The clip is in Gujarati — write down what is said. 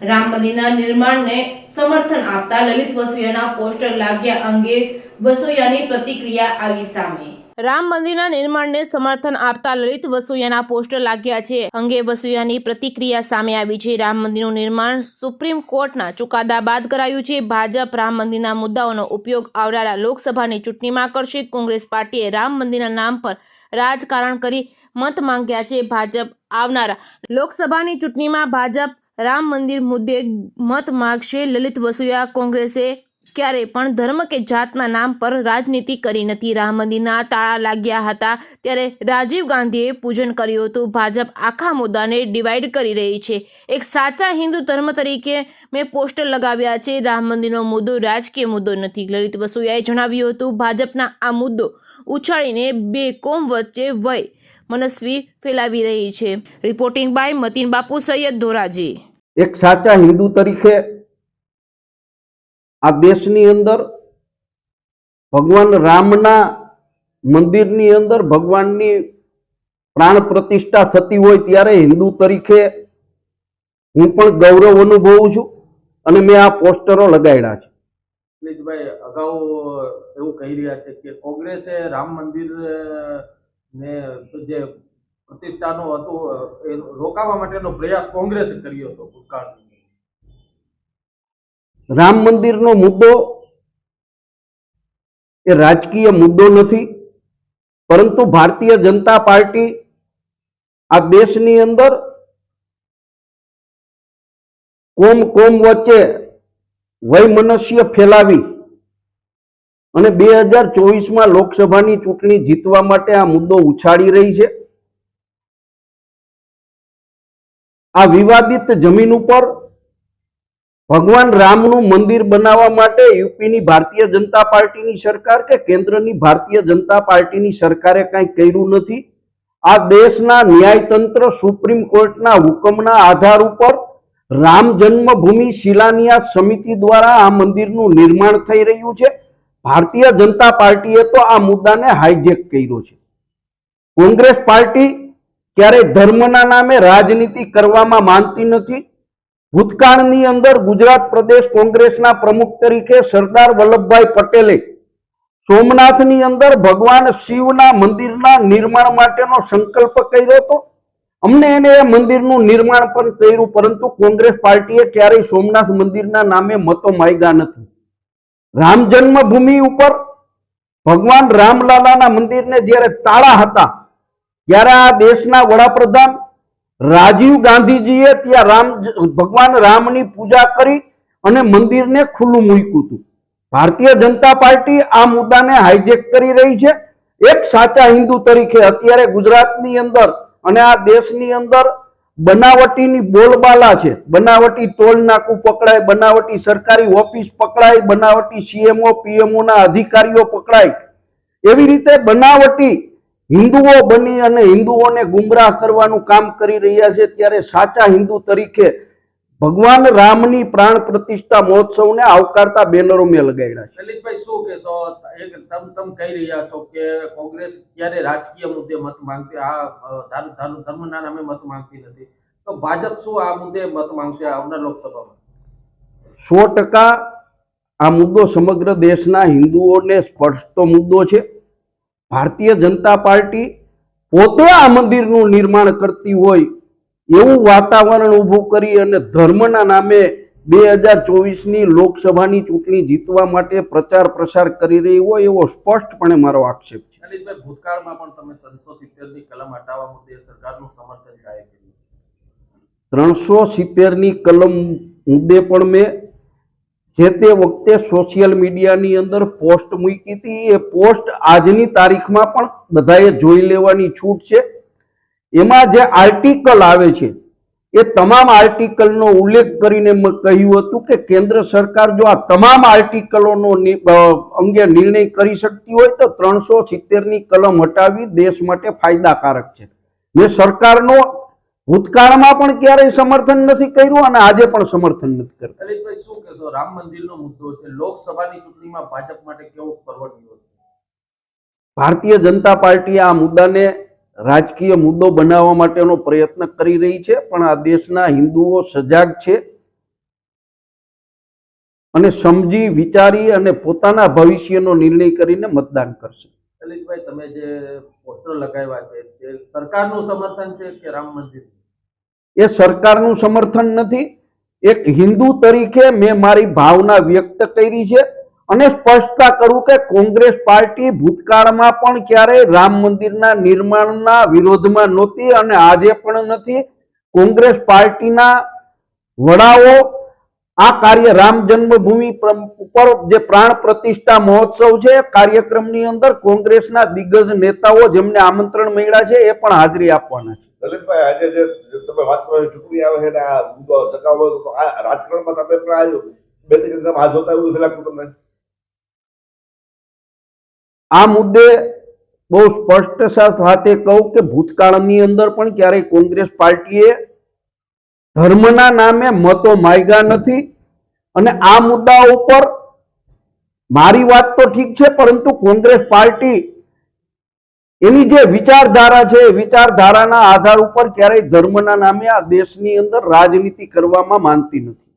રામ મંદિરના નિર્માણને સમર્થન આપતા લલિત વસોયાના પોસ્ટર લાગ્યા અંગે વસોયાની પ્રતિક્રિયા આવી સામે। રામ મંદિરના નિર્માણને સમર્થન આપતા લલિત વસોયાના પોસ્ટર લાગ્યા છે અંગે વસોયાની પ્રતિક્રિયા સામે આવી છે। રામ મંદિરનું નિર્માણ સુપ્રીમ કોર્ટના ચુકાદા બાદ કરાયું છે। ભાજપ રામ મંદિરના મુદ્દાઓનો ઉપયોગ આવનારા લોકસભાની ચૂંટણીમાં કરશે। કોંગ્રેસ પાર્ટીએ રામ મંદિરના નામ પર રાજકારણ કરી મત માંગ્યા છે। ભાજપ આવનારા લોકસભાની ચૂંટણીમાં ભાજપ રામ મંદિર મુદ્દે મત માંગશે। લલિત વસોયા કોંગ્રેસે ક્યારે પણ ધર્મ કે જાતના નામ પર રાજનીતિ કરી નથી। રામ મંદિરના તાળા લાગ્યા હતા ત્યારે રાજીવ ગાંધીએ પૂજન કર્યું હતું। ભાજપ આખા મુદ્દાને ડિવાઈડ કરી રહી છે। એક સાચા હિન્દુ ધર્મ તરીકે મેં પોસ્ટર લગાવ્યા છે। રામ મંદિરનો મુદ્દો રાજકીય મુદ્દો નથી। લલિત વસોયાએ જણાવ્યું હતું ભાજપના આ મુદ્દો ઉછાળીને બે કોમ વચ્ચે વય મનસ્વી ફેલાવી રહી છે। રિપોર્ટિંગ બાય મતીન બાપુ સૈયદ ધોરાજી। एक साचा हिंदू तरीके आ देशनी अंदर भगवान रामना मंदिरनी अंदर भगवाननी प्राण प्रतिष्ठा थती होय त्यारे हिंदू तरीके हूँ पण गौरव अनुभवुं छुं अने मैं आ पोस्टरो लगाड्या छे। ભાઈ અગાઉ એવું કહી રહ્યા છે કે કોંગ્રેસે રામ મંદિર ને જે પ્રતિષ્ઠાનો હતો એ રોકાવા માટેનો પ્રયાસ કોંગ્રેસે કર્યો હતો ભૂતકાળમાં। राम मंदिरनो मुद्दो ए राजकीय मुद्दो नथी परंतु भारतीय जनता पार्टी आ देशनी अंदर कोम कोम वच्चे वैमनस्य फैलावी અને 2024 લોકસભાની ચૂંટણી જીતવા માટે આ મુદ્દો ઉછાળી રહી છે। આ વિવાદિત જમીન ઉપર ભગવાન રામનું મંદિર બનાવવા માટે યુપીની ભારતીય જનતા પાર્ટીની સરકાર કે કેન્દ્રની ભારતીય જનતા પાર્ટીની સરકારે કંઈ કર્યું નથી। આ દેશના ન્યાયતંત્ર સુપ્રીમ કોર્ટના હુકમના આધાર ઉપર રામ જન્મભૂમિ શિલાન્યાસ સમિતિ દ્વારા આ મંદિરનું નિર્માણ થઈ રહ્યું છે। भारतीय जनता पार्टी तो आ मुद्दा ने हाईजेक कर्यो छे। कांग्रेस पार्टी क्यारे धर्मना नामे राजनीति करवामां मानती नथी। भूतकाळनी अंदर गुजरात प्रदेश कांग्रेसना प्रमुख तरीके सरदार वल्लभभाई पटेले सोमनाथनी अंदर भगवान शिवना मंदिरना निर्माण माटेनो संकल्प कर्यो हतो। अमने एने ए मंदिरनुं निर्माण पण कर्युं परंतु कांग्रेस पार्टीए क्यारेय सोमनाथ मंदिरना नामे मतो माग्या नथी। राम जन्मभूमि ऊपर भगवान रामलालाना मंदिर ने ज्यारे ताळा हता त्यारे आ देशना वडाप्रधान राजीव गांधीजीए त्या भगवान रामनी पूजा करी अने मंदिर ने खुल्लू मूक्युं हतुं। भारतीय जनता पार्टी आ मुद्दाने हाईजेक करी रही छे। एक साचा हिंदू तरीके अत्यारे गुजरातनी अंदर अने आ देशनी अंदर बनावटीनी बोलबाला छे। बनावटी टोल नाकू पकड़ाय, बनावटी सरकारी ऑफिस पकड़ाय, बनावटी सीएमओ पीएमओ ना अधिकारीओ पकड़ाय, एवी रीते बनावटी हिंदुओ बनी अने हिंदुओने गुमराह करवानुं काम करी रह्या छे। त्यारे साचा हिंदू तरीके भगवान रामनी प्राण प्रतिष्ठा महोत्सवने आवकारता बेनरो में लगाड्या छे। લલિતભાઈ શું કહેશો? એક તમ કહી રહ્યા છો કે કોંગ્રેસ ક્યારે રાજકીય મુદ્દે મત માંગતી, આ ધર્મના નામે મત માંગતી નથી, તો ભાજપ શું આ મુદ્દે મત માંગશે આવનાર લોકસભામાં? 100% આ મુદ્દો સમગ્ર દેશના હિન્દુઓને સ્પર્શતો મુદ્દો છે। ભારતીય જનતા પાર્ટી પોતે આ મંદિરનું નિર્માણ કરતી હોય એવું વાતાવરણ ઊભું કરી અને ધર્મના નામે 2024ની લોકસભાની ચૂંટણી જીતવા માટે પ્રચાર પ્રસાર કરી રહી હોય એવો સ્પષ્ટપણે મારો આક્ષેપ છે। લલિતભાઈ, ભૂતકાળમાં પણ તમે 370ની કલમ હટાવવા મુદ્દે સરકારનું સમર્થન જાહેર કર્યું। 370ની કલમ મુદ્દે પણ મેં જે તે વખતે સોશિયલ મીડિયાની અંદર પોસ્ટ મૂકી હતી। એ પોસ્ટ આજની તારીખમાં પણ બધાએ જોઈ લેવાની છૂટ છે। એમાં જે આર્ટિકલ આવે છે એ તમામ આર્ટિકલનો ઉલ્લેખ કરીને મેં કહ્યું હતું કે કેન્દ્ર સરકાર જો આ તમામ આર્ટિકલોનો અંગે નિર્ણય કરી શકતી હોય તો 370ની કલમ હટાવી દેશ માટે ફાયદાકારક છે। મેં સરકારનો ભૂતકાળમાં પણ ક્યારેય સમર્થન નથી કર્યું અને આજે પણ સમર્થન નથી કરતા। લલિતભાઈ, શું કહેશો? રામ મંદિરનો મુદ્દો છે, લોકસભાની ચૂંટણીમાં ભાજપ માટે કેવો પરવડ્યો? ભારતીય જનતા પાર્ટી આ મુદ્દાને રાજકીય મુદ્દો બનાવવા માટેનો પ્રયત્ન કરી રહી છે, પણ આ દેશના હિન્દુઓ સજાગ છે। અને સમજી વિચારી અને પોતાના ભવિષ્યનો નિર્ણય કરીને મતદાન કરશે. લલિતભાઈ, તમે જે પોસ્ટર લગાવ્યા છે તે સરકારનું સમર્થન છે કે રામ મંદિર? એ સરકારનું સમર્થન નથી. એક હિન્દુ તરીકે મેં મારી ભાવના વ્યક્ત કરી છે અને સ્પષ્ટતા કરું કે કોંગ્રેસ પાર્ટી ભૂતકાળમાં પણ ક્યારેય રામ મંદિરના નિર્માણના વિરોધમાં નહોતી અને આજે પણ નથી. કોંગ્રેસ પાર્ટીના વડાઓ આ કાર્ય રામ જન્મભૂમિ ઉપર જે પ્રાણ પ્રતિષ્ઠા મહોત્સવ છે કાર્યક્રમની અંદર કોંગ્રેસના દિગ્ગજ નેતાઓ જેમને આમંત્રણ મળ્યા છે એ પણ હાજરી આપવાના છે. લલિતભાઈ, આજે જે તમે વાત કરો ચૂંટણી આવે છે ને આ મુદ્દો ચકાવો તો આ રાજકારણમાં તમે પણ આ બેઠક એકદમ હાથ જોતા એવું લાગતું તમને? આ મુદ્દે બહુ સ્પષ્ટ સાથે કહું કે ભૂતકાળની અંદર પણ ક્યારેય કોંગ્રેસ પાર્ટીએ ધર્મના નામે મતો માંગ્યા નથી અને આ મુદ્દા ઉપર મારી વાત તો ઠીક છે, પરંતુ કોંગ્રેસ પાર્ટી એની જે વિચારધારા છે એ વિચારધારાના આધાર ઉપર ક્યારેય ધર્મના નામે આ દેશની અંદર રાજનીતિ કરવામાં માનતી નથી.